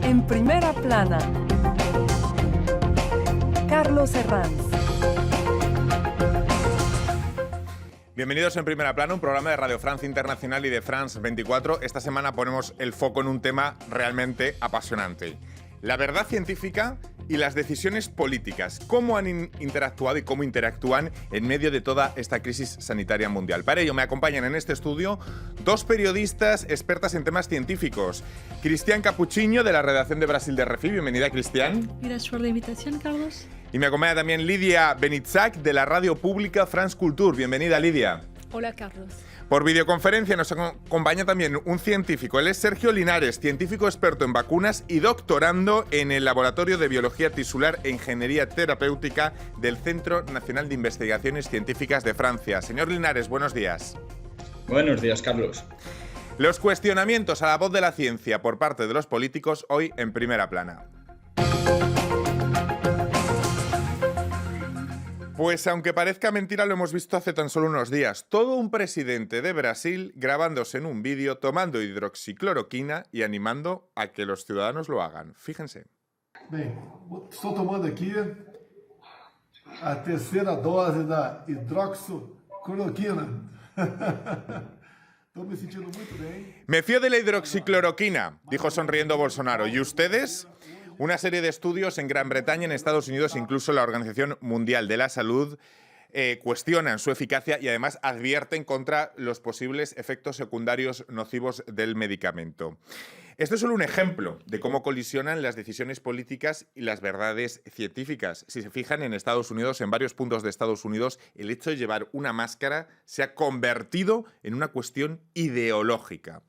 En primera plana, Carlos Herranz. Bienvenidos en Primera Plana, un programa de Radio France Internacional y de France 24. Esta semana ponemos el foco en un tema realmente apasionante: la verdad científica y las decisiones políticas. Cómo han interactuado y cómo interactúan en medio de toda esta crisis sanitaria mundial. Para ello me acompañan en este estudio dos periodistas expertas en temas científicos. Cristian Capuchinho, de la redacción de Brasil de RFI. Bienvenida, Cristian. Gracias por la invitación, Carlos. Y me acompaña también Lidia Benitzak, de la radio pública France Culture. Bienvenida, Lidia. Hola, Carlos. Por videoconferencia nos acompaña también un científico. Él es Sergio Linares, científico experto en vacunas y doctorando en el Laboratorio de Biología Tisular e Ingeniería Terapéutica del Centro Nacional de Investigaciones Científicas de Francia. Señor Linares, buenos días. Buenos días, Carlos. Los cuestionamientos a la voz de la ciencia por parte de los políticos hoy en Primera Plana. Pues aunque parezca mentira, lo hemos visto hace tan solo unos días. Todo un presidente de Brasil grabándose en un vídeo tomando hidroxicloroquina y animando a que los ciudadanos lo hagan. Fíjense. Bem, estou tomando aqui a terceira dose da hidroxicloroquina. Estou me sentindo muito bem. Me fío de la hidroxicloroquina, dijo sonriendo Bolsonaro. ¿Y ustedes? Una serie de estudios en Gran Bretaña, en Estados Unidos, incluso la Organización Mundial de la Salud, cuestionan su eficacia y además advierten contra los posibles efectos secundarios nocivos del medicamento. Esto es solo un ejemplo de cómo colisionan las decisiones políticas y las verdades científicas. Si se fijan, en Estados Unidos, en varios puntos de Estados Unidos, el hecho de llevar una máscara se ha convertido en una cuestión ideológica.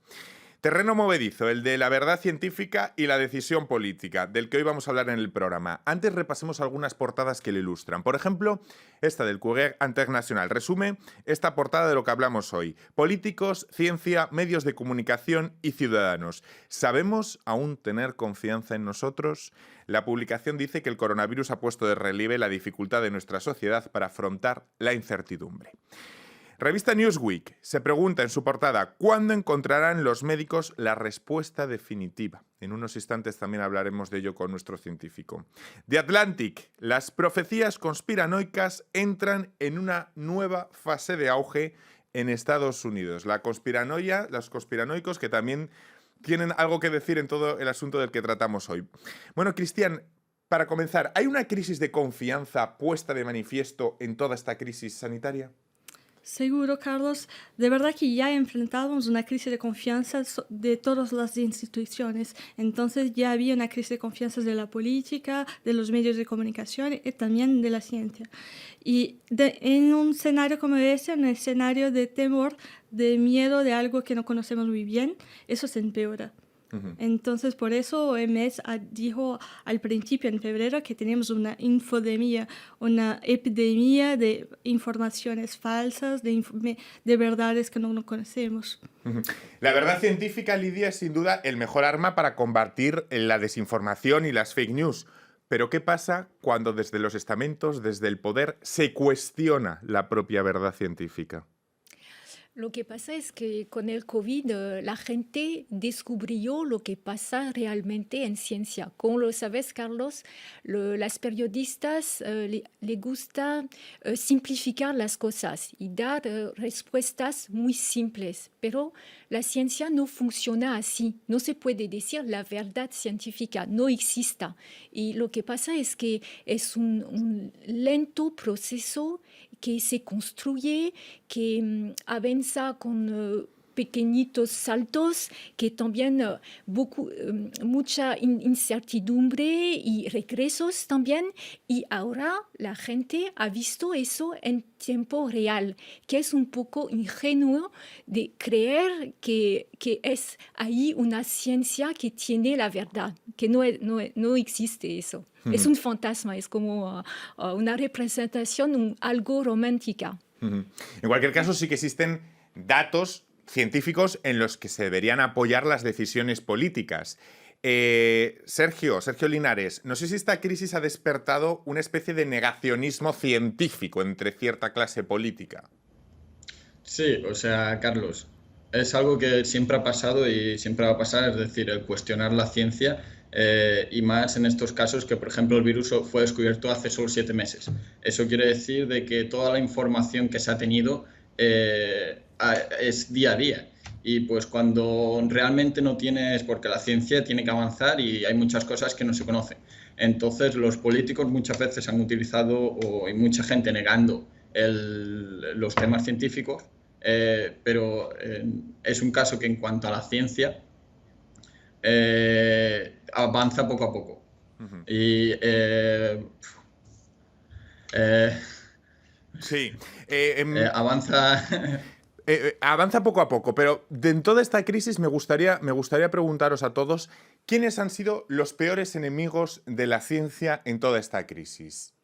Terreno movedizo, el de la verdad científica y la decisión política, del que hoy vamos a hablar en el programa. Antes repasemos algunas portadas que lo ilustran. Por ejemplo, esta del Courrier International resume esta portada de lo que hablamos hoy. Políticos, ciencia, medios de comunicación y ciudadanos. ¿Sabemos aún tener confianza en nosotros? La publicación dice que el coronavirus ha puesto de relieve la dificultad de nuestra sociedad para afrontar la incertidumbre. Revista Newsweek se pregunta en su portada ¿cuándo encontrarán los médicos la respuesta definitiva? En unos instantes también hablaremos de ello con nuestro científico. The Atlantic, las profecías conspiranoicas entran en una nueva fase de auge en Estados Unidos. La conspiranoia, los conspiranoicos que también tienen algo que decir en todo el asunto del que tratamos hoy. Bueno, Cristian, para comenzar, ¿hay una crisis de confianza puesta de manifiesto en toda esta crisis sanitaria? Seguro, Carlos. De verdad que ya enfrentamos una crisis de confianza de todas las instituciones. Entonces ya había una crisis de confianza de la política, de los medios de comunicación y también de la ciencia. Y en un escenario como ese, un escenario de temor, de miedo de algo que no conocemos muy bien, eso se empeora. Entonces, por eso OMS dijo al principio, en febrero, que tenemos una infodemia, una epidemia de informaciones falsas, de verdades que no conocemos. La verdad científica, Lidia, es sin duda el mejor arma para combatir la desinformación y las fake news. Pero ¿qué pasa cuando desde los estamentos, desde el poder, se cuestiona la propia verdad científica? Lo que pasa es que con el COVID la gente descubrió lo que pasa realmente en ciencia. Como lo sabes, Carlos, las periodistas les gusta simplificar las cosas y dar respuestas muy simples. Pero la ciencia no funciona así. No se puede decir la verdad científica, no existe. Y lo que pasa es que es un lento proceso que se construye, que avanza con pequeñitos saltos, que también mucha incertidumbre y regresos también. Y ahora la gente ha visto eso en tiempo real, que es un poco ingenuo de creer que es ahí una ciencia que tiene la verdad, que no existe eso. Es un fantasma, es como una representación, algo romántica. En cualquier caso, sí que existen datos científicos en los que se deberían apoyar las decisiones políticas. Sergio Linares, no sé si esta crisis ha despertado una especie de negacionismo científico entre cierta clase política. Sí, o sea, Carlos, es algo que siempre ha pasado y siempre va a pasar, es decir, el cuestionar la ciencia Y más en estos casos que, por ejemplo, el virus fue descubierto hace solo 7 meses. Eso quiere decir de que toda la información que se ha tenido es día a día. Y pues cuando realmente no tienes, porque la ciencia tiene que avanzar y hay muchas cosas que no se conocen. Entonces los políticos muchas veces han utilizado, y mucha gente negando los temas científicos, pero es un caso que en cuanto a la ciencia avanza poco a poco. Y Sí. avanza... Avanza poco a poco, pero en toda esta crisis me gustaría preguntaros a todos quiénes han sido los peores enemigos de la ciencia en toda esta crisis.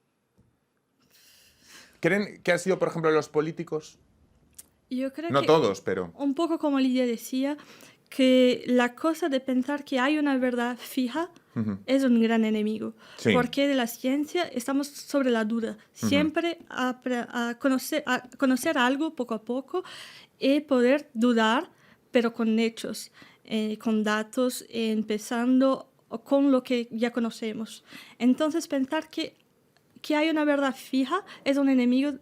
¿Creen que han sido, por ejemplo, los políticos? Yo creo No que todos, pero... un poco como Lidia decía, que la cosa de pensar que hay una verdad fija es un gran enemigo. Sí. Porque de la ciencia estamos sobre la duda. Siempre a conocer algo poco a poco y poder dudar, pero con hechos, con datos, empezando con lo que ya conocemos. Entonces pensar que hay una verdad fija es un enemigo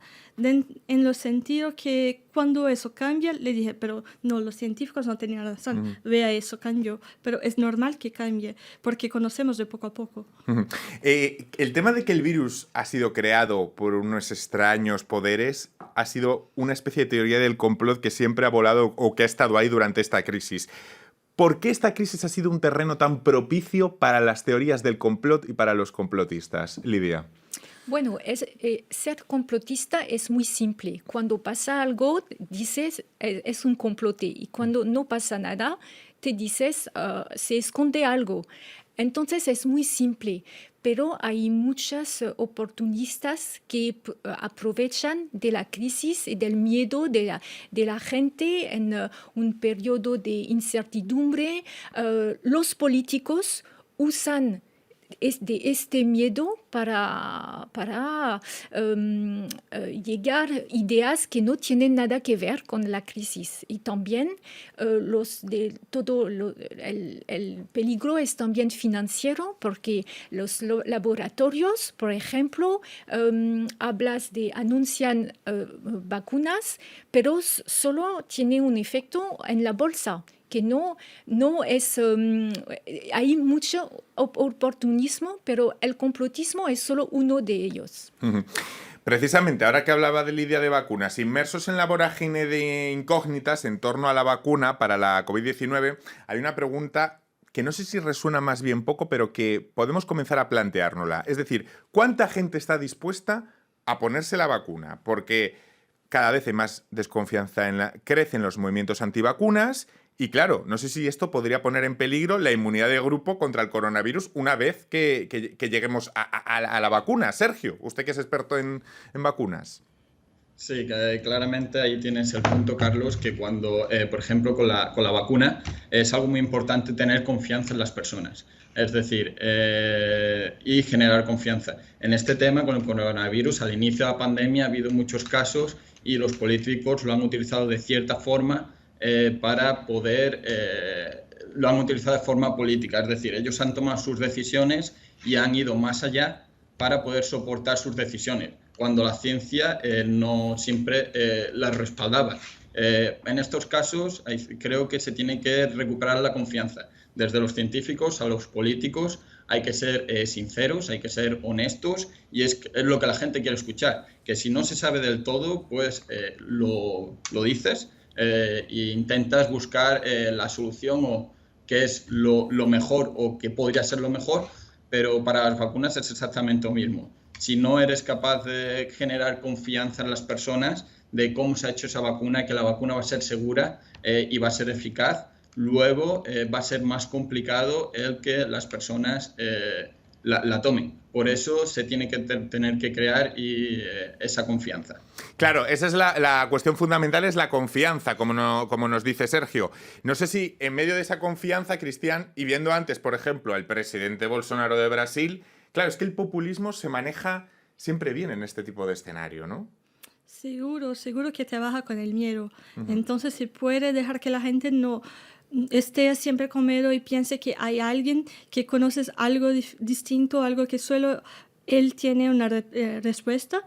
en los sentidos que cuando eso cambia, le dije, pero no, los científicos no tenían razón, vea eso, cambió, pero es normal que cambie, porque conocemos de poco a poco. El tema de que el virus ha sido creado por unos extraños poderes ha sido una especie de teoría del complot que siempre ha volado o que ha estado ahí durante esta crisis. ¿Por qué esta crisis ha sido un terreno tan propicio para las teorías del complot y para los complotistas? Lidia. Bueno, ser complotista es muy simple. Cuando pasa algo, dices es un complote. Y cuando no pasa nada, te dices se esconde algo. Entonces es muy simple. Pero hay muchas oportunistas que aprovechan de la crisis y del miedo de la gente en un periodo de incertidumbre. Los políticos usan de este miedo para llegar a ideas que no tienen nada que ver con la crisis. Y también el peligro es también financiero, porque los laboratorios, por ejemplo, anuncian vacunas, pero solo tiene un efecto en la bolsa, que no es... hay mucho oportunismo, pero el complotismo es solo uno de ellos. Precisamente, ahora que hablaba de Lidia de vacunas, inmersos en la vorágine de incógnitas en torno a la vacuna para la COVID-19, hay una pregunta que no sé si resuena más bien poco, pero que podemos comenzar a planteárnosla. Es decir, ¿cuánta gente está dispuesta a ponerse la vacuna? Porque cada vez hay más desconfianza, crecen los movimientos antivacunas. Y claro, no sé si esto podría poner en peligro la inmunidad de grupo contra el coronavirus una vez que lleguemos a la vacuna. Sergio, usted que es experto en vacunas. Sí, claramente ahí tienes el punto, Carlos, que cuando, por ejemplo, con la vacuna es algo muy importante tener confianza en las personas. Es decir, y generar confianza. En este tema, con el coronavirus, al inicio de la pandemia ha habido muchos casos y los políticos lo han utilizado de cierta forma para poder, lo han utilizado de forma política, es decir, ellos han tomado sus decisiones y han ido más allá para poder soportar sus decisiones, cuando la ciencia no siempre las respaldaba. En estos casos creo que se tiene que recuperar la confianza. Desde los científicos a los políticos hay que ser sinceros, hay que ser honestos y es lo que la gente quiere escuchar, que si no se sabe del todo, pues lo dices. E intentas buscar la solución o qué es lo mejor o qué podría ser lo mejor, pero para las vacunas es exactamente lo mismo. Si no eres capaz de generar confianza en las personas de cómo se ha hecho esa vacuna, que la vacuna va a ser segura y va a ser eficaz, luego va a ser más complicado el que las personas la tomen. Por eso se tiene que tener que crear esa confianza. Claro, esa es la cuestión fundamental, es la confianza, como nos dice Sergio. No sé si en medio de esa confianza, Cristian, y viendo antes, por ejemplo, al presidente Bolsonaro de Brasil, claro, es que el populismo se maneja siempre bien en este tipo de escenario, ¿no? Seguro que trabaja con el miedo. Entonces se puede dejar que la gente no esté siempre con él y piense que hay alguien que conoces algo distinto, algo que solo él tiene una respuesta.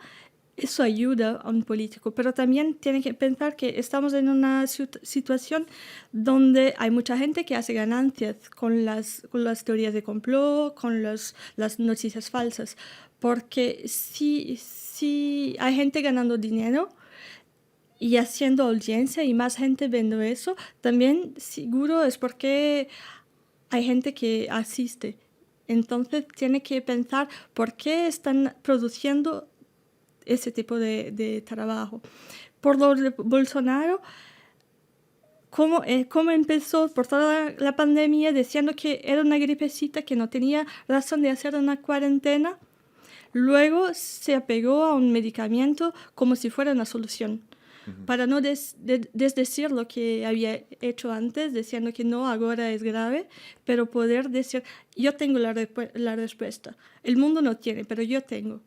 Eso ayuda a un político, pero también tiene que pensar que estamos en una situación donde hay mucha gente que hace ganancias con las teorías de complot, con las noticias falsas, porque si hay gente ganando dinero y haciendo audiencia y más gente viendo eso, también seguro es porque hay gente que asiste. Entonces tiene que pensar por qué están produciendo ese tipo de trabajo. Por lo de Bolsonaro, cómo empezó por toda la pandemia diciendo que era una gripecita, que no tenía razón de hacer una cuarentena, luego se apegó a un medicamento como si fuera una solución. Para no desdecir lo que había hecho antes, diciendo que no, ahora es grave, pero poder decir, yo tengo la respuesta. El mundo no tiene, pero yo tengo.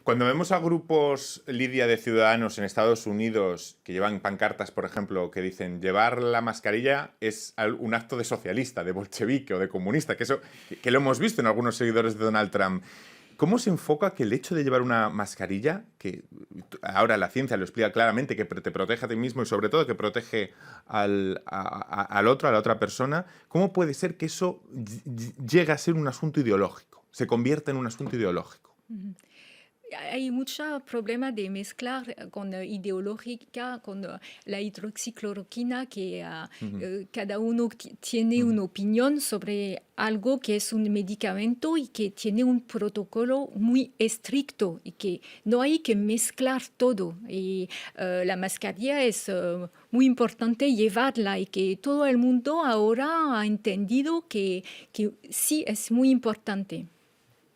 Cuando vemos a grupos, Lidia, de ciudadanos en Estados Unidos que llevan pancartas, por ejemplo, que dicen llevar la mascarilla es un acto de socialista, de bolchevique o de comunista, que lo hemos visto en algunos seguidores de Donald Trump. ¿Cómo se enfoca que el hecho de llevar una mascarilla, que ahora la ciencia lo explica claramente, que te protege a ti mismo y sobre todo que protege al otro, a la otra persona, cómo puede ser que eso llegue a ser un asunto ideológico, se convierta en un asunto ideológico? Hay mucho problema de mezclar con ideológica, con la hidroxicloroquina, que cada uno tiene una opinión sobre algo que es un medicamento y que tiene un protocolo muy estricto y que no hay que mezclar todo. Y la mascarilla es muy importante llevarla y que todo el mundo ahora ha entendido que sí es muy importante.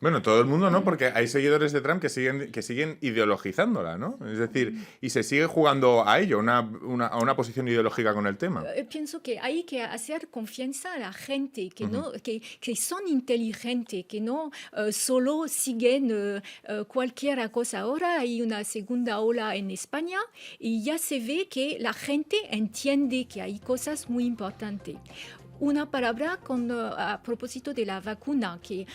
Bueno, todo el mundo no, porque hay seguidores de Trump que siguen ideologizándola, ¿no? Es decir, y se sigue jugando a ello, a una posición ideológica con el tema. Pienso que hay que hacer confianza a la gente, que son inteligentes, que no solo siguen cualquier cosa. Ahora hay una segunda ola en España y ya se ve que la gente entiende que hay cosas muy importantes. Una palabra a propósito de la vacuna, que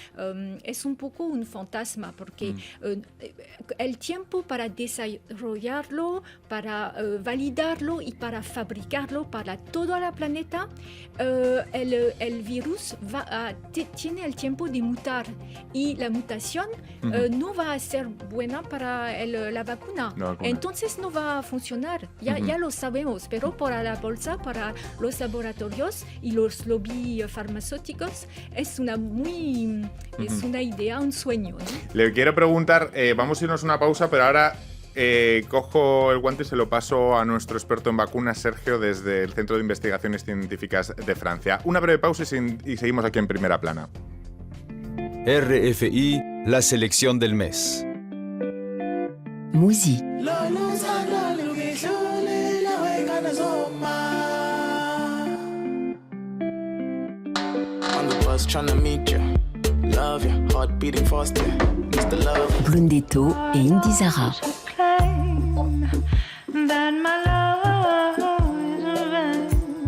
es un poco un fantasma, porque el tiempo para desarrollarlo, para validarlo y para fabricarlo para todo el planeta, el virus tiene el tiempo de mutar y la mutación no va a ser buena para la vacuna. Entonces no va a funcionar. Ya lo sabemos, pero para la bolsa, para los laboratorios y los lobby farmacéuticos es una idea, un sueño, ¿no? Le quiero preguntar, vamos a irnos a una pausa, pero ahora cojo el guante y se lo paso a nuestro experto en vacunas, Sergio, desde el Centro de Investigaciones Científicas de Francia. Una breve pausa y seguimos aquí en Primera Plana. RFI, la selección del mes. Mouzy. Blondetto et Indy Zara.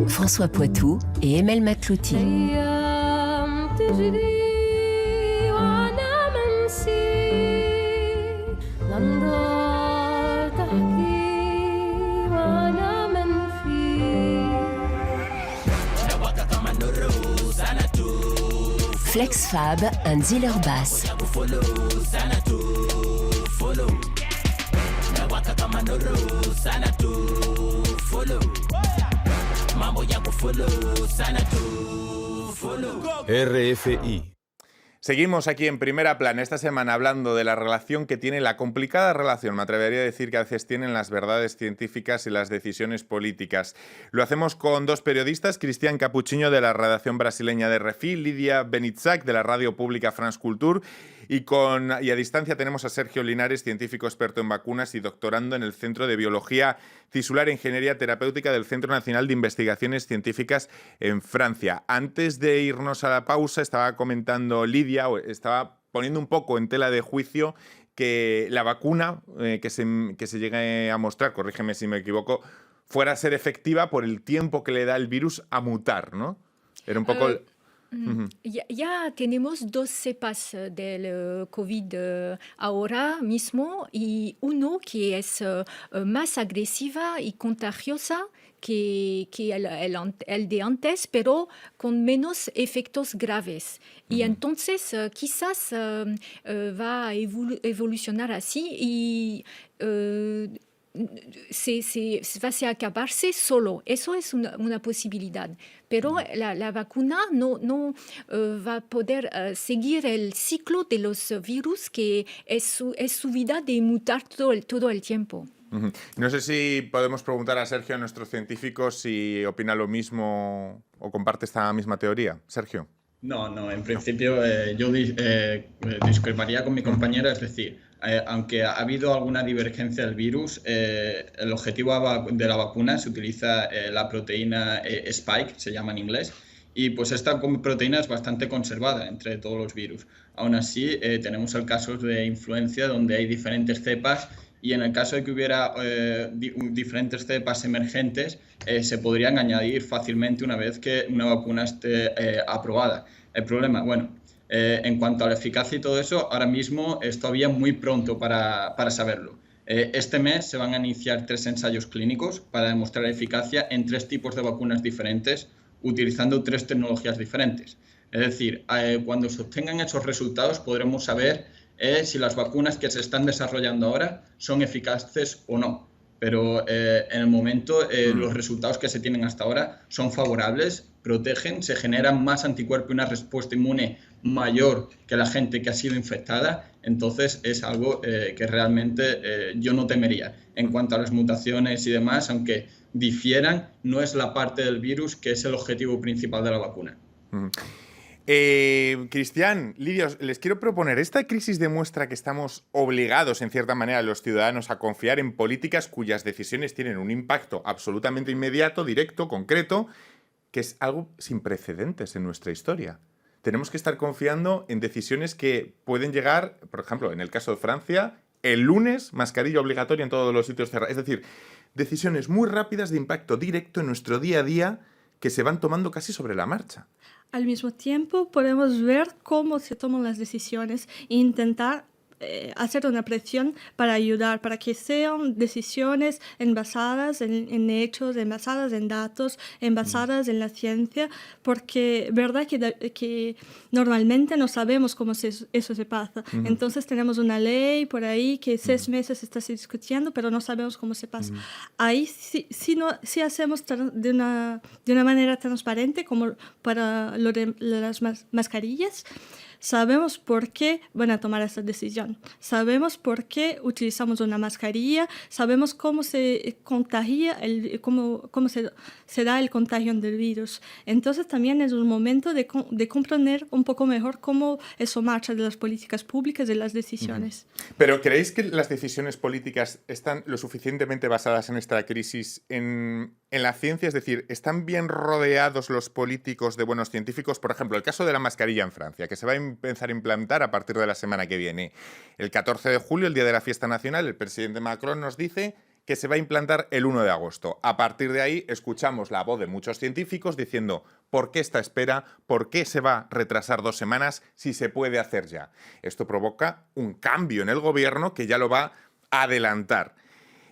François Poitou et Emel Matlouti. Flex Fab and Ziller Bass. RFI. Seguimos aquí en Primera Plana esta semana hablando de la relación que tiene, la complicada relación, me atrevería a decir que a veces tienen las verdades científicas y las decisiones políticas. Lo hacemos con dos periodistas, Cristian Capuchinho de la redacción brasileña de RFI, Lidia Benitzac de la radio pública France Culture y a distancia tenemos a Sergio Linares, científico experto en vacunas y doctorando en el Centro de Biología Tisular e Ingeniería Terapéutica del Centro Nacional de Investigaciones Científicas en Francia. Antes de irnos a la pausa estaba comentando Lidia, estaba poniendo un poco en tela de juicio que la vacuna que se llegue a mostrar, corrígeme si me equivoco, fuera a ser efectiva por el tiempo que le da el virus a mutar, ¿no? Era un poco... Ya tenemos 2 cepas del COVID ahora mismo y uno que es más agresiva y contagiosa que el de antes, pero con menos efectos graves. Y entonces quizás va a evolucionar así y va a acabarse solo. Eso es una posibilidad. Pero la vacuna no va a poder seguir el ciclo de los virus, que es su vida de mutar todo el tiempo. No sé si podemos preguntar a Sergio, a nuestros científicos, si opina lo mismo o comparte esta misma teoría. Sergio. No, en principio yo discreparía con mi compañera, es decir, aunque ha habido alguna divergencia del virus, el objetivo de la vacuna se utiliza la proteína Spike, se llama en inglés, y pues esta proteína es bastante conservada entre todos los virus. Aún así, tenemos el caso de influenza donde hay diferentes cepas y en el caso de que hubiera diferentes cepas emergentes, se podrían añadir fácilmente una vez que una vacuna esté aprobada. El problema, en cuanto a la eficacia y todo eso, ahora mismo es todavía muy pronto para saberlo. Este mes se van a iniciar 3 ensayos clínicos para demostrar la eficacia en 3 tipos de vacunas diferentes, utilizando 3 tecnologías diferentes. Es decir, cuando se obtengan esos resultados podremos saber si las vacunas que se están desarrollando ahora son eficaces o no. Pero en el momento los resultados que se tienen hasta ahora son favorables, protegen, se generan más anticuerpos y una respuesta inmune mayor que la gente que ha sido infectada. Entonces es algo que realmente yo no temería. En cuanto a las mutaciones y demás, aunque difieran, no es la parte del virus que es el objetivo principal de la vacuna. Cristian, Lidia, les quiero proponer, esta crisis demuestra que estamos obligados, en cierta manera, los ciudadanos a confiar en políticas cuyas decisiones tienen un impacto absolutamente inmediato, directo, concreto, que es algo sin precedentes en nuestra historia. Tenemos que estar confiando en decisiones que pueden llegar, por ejemplo, en el caso de Francia, el lunes, mascarilla obligatoria en todos los sitios cerrados. Es decir, decisiones muy rápidas de impacto directo en nuestro día a día que se van tomando casi sobre la marcha. Al mismo tiempo, podemos ver cómo se toman las decisiones e intentar hacer una presión para ayudar, para que sean decisiones basadas en hechos, basadas en datos, basadas en la ciencia, porque verdad que normalmente no sabemos cómo eso se pasa. Entonces tenemos una ley por ahí que 6 meses está discutiendo, pero no sabemos cómo se pasa. Ahí sí hacemos de una manera transparente, como para lo de las mascarillas. Sabemos por qué van a tomar esa decisión. Sabemos por qué utilizamos una mascarilla. Sabemos cómo se contagia, cómo se da el contagio del virus. Entonces también es un momento de comprender un poco mejor cómo eso marcha de las políticas públicas, de las decisiones. ¿Pero creéis que las decisiones políticas están lo suficientemente basadas en esta crisis en la ciencia? Es decir, ¿están bien rodeados los políticos de buenos científicos? Por ejemplo, el caso de la mascarilla en Francia, que se va a empezar a implantar a partir de la semana que viene. El 14 de julio, el día de la fiesta nacional, el presidente Macron nos dice que se va a implantar el 1 de agosto. A partir de ahí escuchamos la voz de muchos científicos diciendo ¿por qué esta espera? ¿Por qué se va a retrasar 2 semanas si se puede hacer ya? Esto provoca un cambio en el gobierno que ya lo va a adelantar.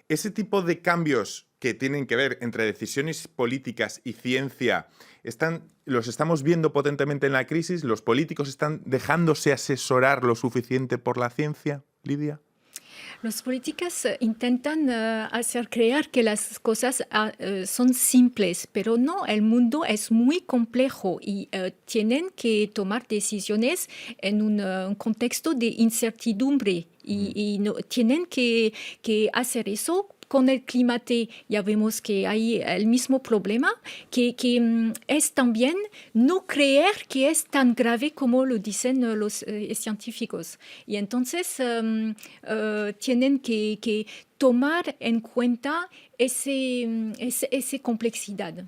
Ese tipo de cambios que tienen que ver entre decisiones políticas y ciencia, los estamos viendo potentemente en la crisis. ¿Los políticos están dejándose asesorar lo suficiente por la ciencia, Lidia? Los políticos intentan hacer creer que las cosas son simples, pero no, el mundo es muy complejo y tienen que tomar decisiones en un contexto de incertidumbre y no, tienen que hacer eso. Con el clima ya vemos que hay el mismo problema, que es también no creer que es tan grave como lo dicen los científicos. Y entonces tienen que tomar en cuenta esa complejidad.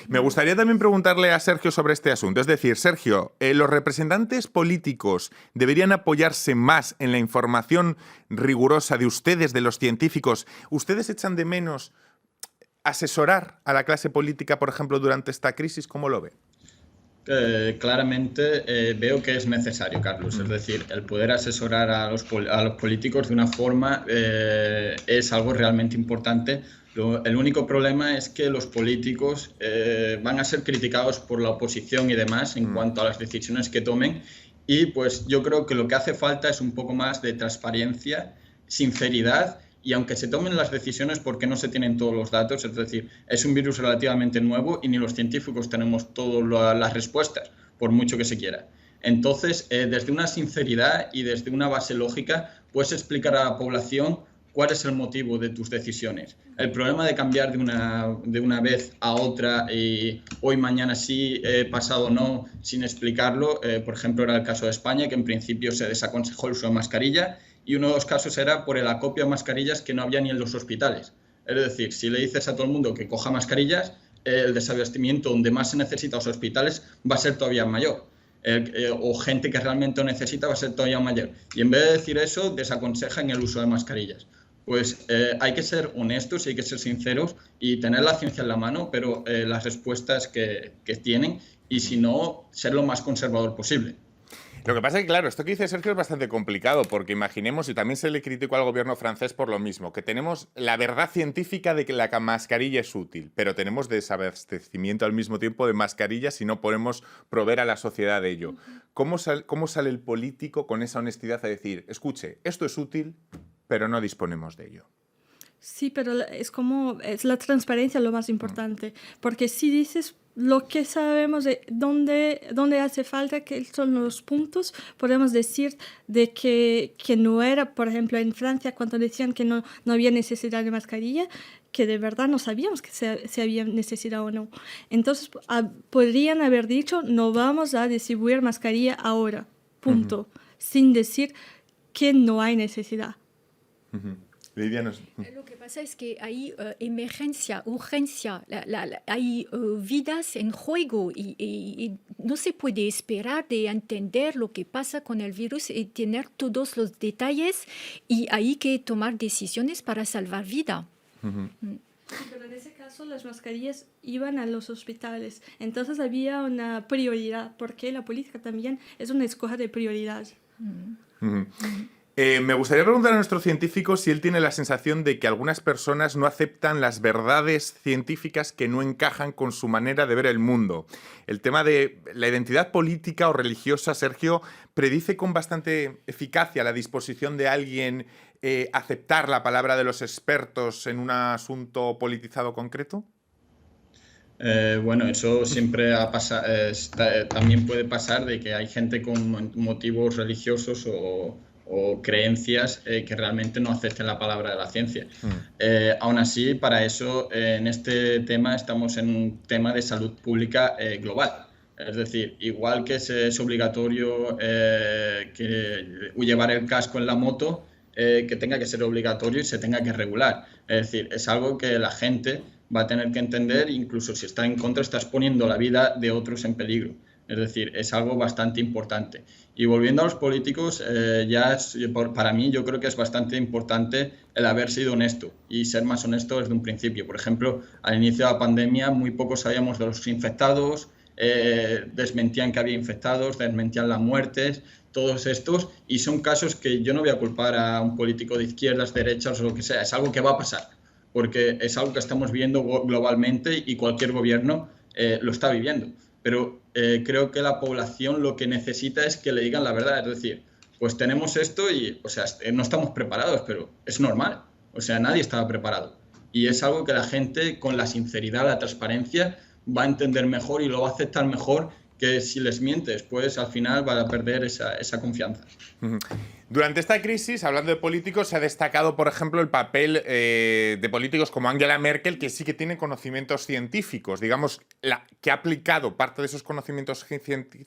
Me gustaría también preguntarle a Sergio sobre este asunto. Es decir, Sergio, ¿los representantes políticos deberían apoyarse más en la información rigurosa de ustedes, de los científicos? ¿Ustedes echan de menos asesorar a la clase política, por ejemplo, durante esta crisis? ¿Cómo lo ve? Claramente veo que es necesario, Carlos. Es decir, el poder asesorar a los políticos de una forma es algo realmente importante. El único problema es que los políticos van a ser criticados por la oposición y demás en cuanto a las decisiones que tomen, y pues yo creo que lo que hace falta es un poco más de transparencia, sinceridad, y aunque se tomen las decisiones porque no se tienen todos los datos, es decir, es un virus relativamente nuevo y ni los científicos tenemos todas las respuestas, por mucho que se quiera. Entonces, desde una sinceridad y desde una base lógica, puedes explicar a la población cuál es el motivo de tus decisiones. El problema de cambiar de una vez a otra, y hoy, mañana sí, pasado no, sin explicarlo, por ejemplo, era el caso de España, que en principio se desaconsejó el uso de mascarilla, y uno de los casos era por el acopio de mascarillas que no había ni en los hospitales. Es decir, si le dices a todo el mundo que coja mascarillas, el desabastecimiento donde más se necesita los hospitales va a ser todavía mayor. O gente que realmente lo necesita va a ser todavía mayor. Y en vez de decir eso, desaconsejan el uso de mascarillas. Pues hay que ser honestos y hay que ser sinceros y tener la ciencia en la mano, pero las respuestas que tienen, y si no, ser lo más conservador posible. Lo que pasa es que, claro, esto que dice Sergio es bastante complicado, porque imaginemos, y también se le criticó al gobierno francés por lo mismo, que tenemos la verdad científica de que la mascarilla es útil, pero tenemos desabastecimiento al mismo tiempo de mascarillas y no podemos proveer a la sociedad de ello. ¿Cómo sale el político con esa honestidad a decir, escuche, esto es útil, pero no disponemos de ello? Sí, pero es la transparencia lo más importante, porque si dices lo que sabemos de dónde hace falta, que son los puntos, podemos decir de que no era, por ejemplo, en Francia, cuando decían que no había necesidad de mascarilla, que de verdad no sabíamos que se había necesidad o no. Entonces, podrían haber dicho, no vamos a distribuir mascarilla ahora, punto, sin decir que no hay necesidad. Lidia, Lo que pasa es que hay emergencia, urgencia, hay vidas en juego y no se puede esperar de entender lo que pasa con el virus y tener todos los detalles, y hay que tomar decisiones para salvar vida. Pero en ese caso las mascarillas iban a los hospitales, entonces había una prioridad, porque la política también es una escoja de prioridad. Me gustaría preguntar a nuestro científico si él tiene la sensación de que algunas personas no aceptan las verdades científicas que no encajan con su manera de ver el mundo. El tema de la identidad política o religiosa, Sergio, ¿predice con bastante eficacia la disposición de alguien aceptar la palabra de los expertos en un asunto politizado concreto? Bueno, eso siempre ha pasado. También puede pasar de que hay gente con motivos religiosos o creencias que realmente no acepten la palabra de la ciencia. Aún así, para eso, en este tema estamos en un tema de salud pública global. Es decir, igual que es obligatorio que llevar el casco en la moto, que tenga que ser obligatorio y se tenga que regular. Es decir, es algo que la gente va a tener que entender, incluso si está en contra, estás poniendo la vida de otros en peligro. Es decir, es algo bastante importante. Y volviendo a los políticos, para mí yo creo que es bastante importante el haber sido honesto y ser más honesto desde un principio. Por ejemplo, al inicio de la pandemia muy poco sabíamos de los infectados, desmentían que había infectados, desmentían las muertes, todos estos, y son casos que yo no voy a culpar a un político de izquierdas, derechas o lo que sea, es algo que va a pasar, porque es algo que estamos viviendo globalmente y cualquier gobierno lo está viviendo. Pero creo que la población lo que necesita es que le digan la verdad. Es decir, pues tenemos esto y, o sea, no estamos preparados, pero es normal. O sea, nadie estaba preparado. Y es algo que la gente, con la sinceridad, la transparencia, va a entender mejor y lo va a aceptar mejor, que si les mientes, pues al final van a perder esa confianza. Durante esta crisis, hablando de políticos, se ha destacado, por ejemplo, el papel de políticos como Angela Merkel, que sí que tiene conocimientos científicos, digamos, que ha aplicado parte de esos conocimientos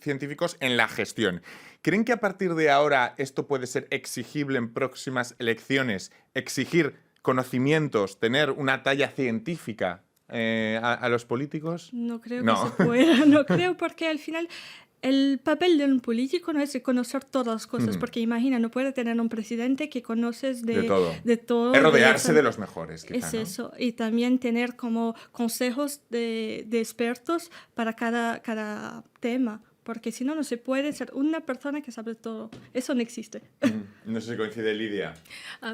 científicos en la gestión. ¿Creen que a partir de ahora esto puede ser exigible en próximas elecciones? ¿Exigir conocimientos, tener una talla científica a los políticos? No creo que se pueda, no creo, porque al final el papel de un político no es de conocer todas las cosas, porque imagina, no puede tener un presidente que conoces de todo. Es rodearse de los mejores, quizá, es ¿no? eso, y también tener como consejos de expertos para cada tema, porque si no, no se puede ser una persona que sabe todo. Eso no existe. No sé si coincide Lidia.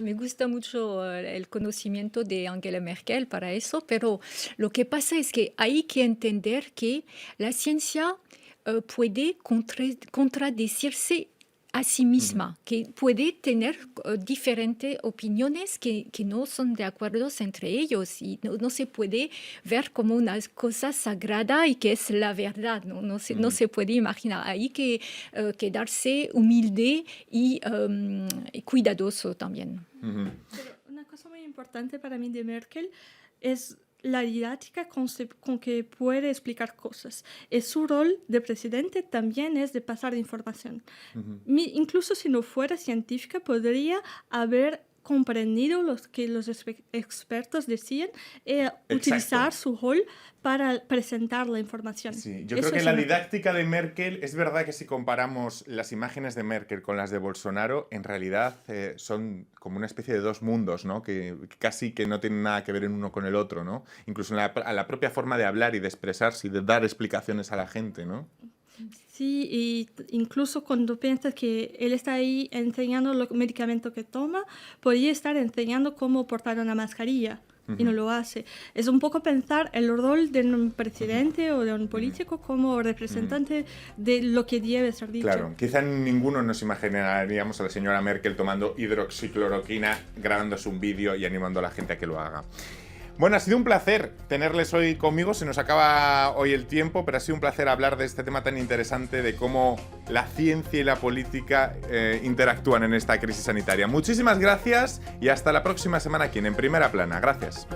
Me gusta mucho el conocimiento de Angela Merkel para eso, pero lo que pasa es que hay que entender que la ciencia puede contradecirse a sí misma, que puede tener diferentes opiniones que no son de acuerdo entre ellos y no se puede ver como una cosa sagrada y que es la verdad, no se puede imaginar. Hay que quedarse humilde y cuidadoso también. Pero una cosa muy importante para mí de Merkel es la didáctica con que puede explicar cosas. Su rol de presidente también es de pasar información. Incluso si no fuera científica, podría haber comprendido lo que los expertos decían y utilizar su rol para presentar la información. Sí, yo creo que la didáctica de Merkel, es verdad que si comparamos las imágenes de Merkel con las de Bolsonaro, en realidad son como una especie de dos mundos, ¿no? Que casi que no tienen nada que ver en uno con el otro, ¿no? Incluso a la propia forma de hablar y de expresarse y de dar explicaciones a la gente, ¿no? Sí, y incluso cuando piensas que él está ahí enseñando los medicamentos que toma, podría estar enseñando cómo portar una mascarilla y no lo hace. Es un poco pensar el rol de un presidente o de un político como representante de lo que debe ser dicho. Claro, quizá ninguno nos imaginaríamos a la señora Merkel tomando hidroxicloroquina, grabándose un vídeo y animando a la gente a que lo haga. Bueno, ha sido un placer tenerles hoy conmigo. Se nos acaba hoy el tiempo, pero ha sido un placer hablar de este tema tan interesante de cómo la ciencia y la política interactúan en esta crisis sanitaria. Muchísimas gracias y hasta la próxima semana aquí en Primera Plana. Gracias.